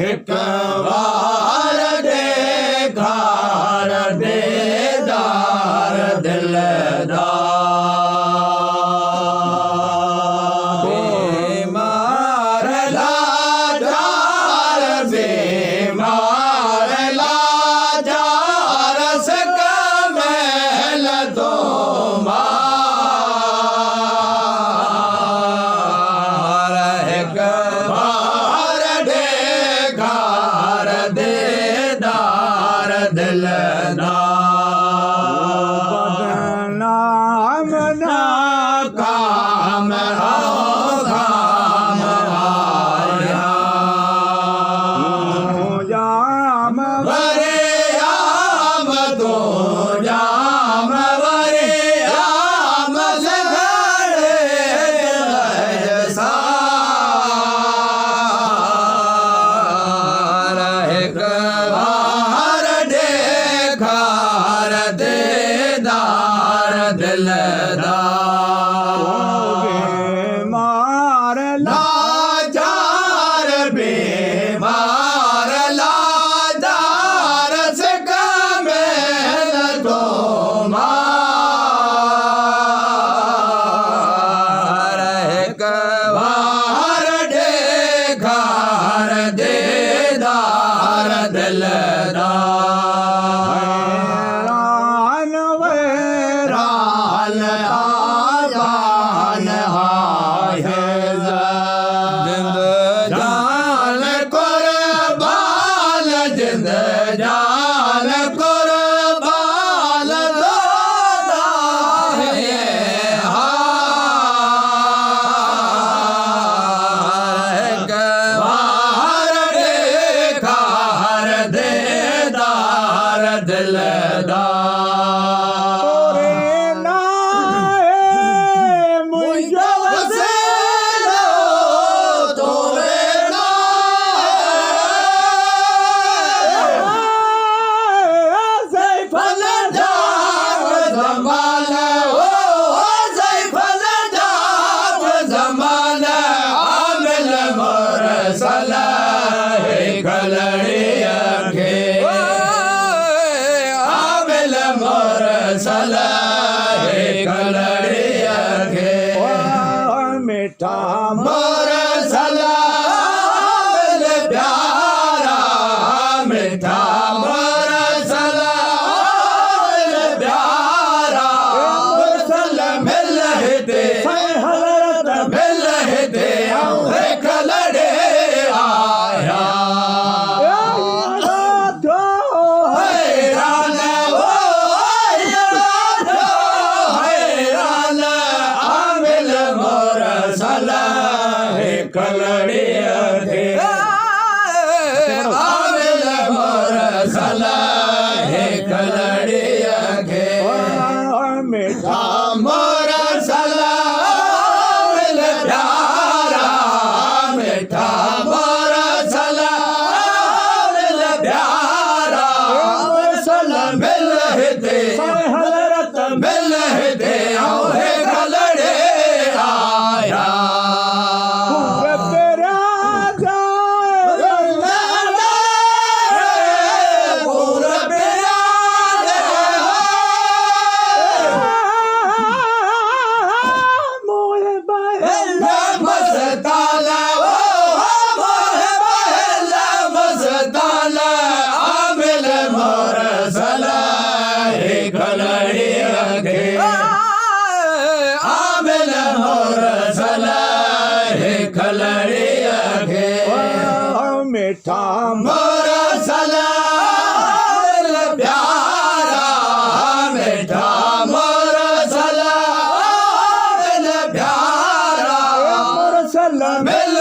हिक बार देखार देदार दिलदार बीमार लाचार बीमार लाचार सकमेल दो मार हिक बार देखार देदार दिलदार बदनाम ना काम काम आया जाम वरे आम तो जाम वरे आम सगड़े सार हिक बार देखार देदार दिलदार मार लाचार बीमार लाचार सकमेल दो मार हिक बार देखार देदार दिलदार वैरान आजान हाय जिंद जान कुर्बान जिंद जान कुर्बान दादा है हार बाहर देखार देदार दिलदार मुझे वसीलो तोरे फल जाप संभाल फल जाप संभाल आमिल मुरसल कलड़ी अखे आमिल मुरसल कलड़ी अखे मीठा मुरसल आमिल प्यारा मीठा मुरसल आमिल प्यारा मुरसल मिलते हजरत मिलते कलड़े आया हैरान हैरान आमिल मुरसल कलड़े अखे आमिल मुरसल कलड़े अखे मीठा मुरसल आमिल प्यारा मीठा मुरसल आमिल प्यारा मुरसल मिलते हजरत मिलते है कलड़े आया मस्ताला मस्ताला आमिल मुरसल कलड़ी अखे आमिल मुरसल कलड़ी अखे मीठा मुरसल प्यारा मीठा मुरसल प्यारा मुरसल मिल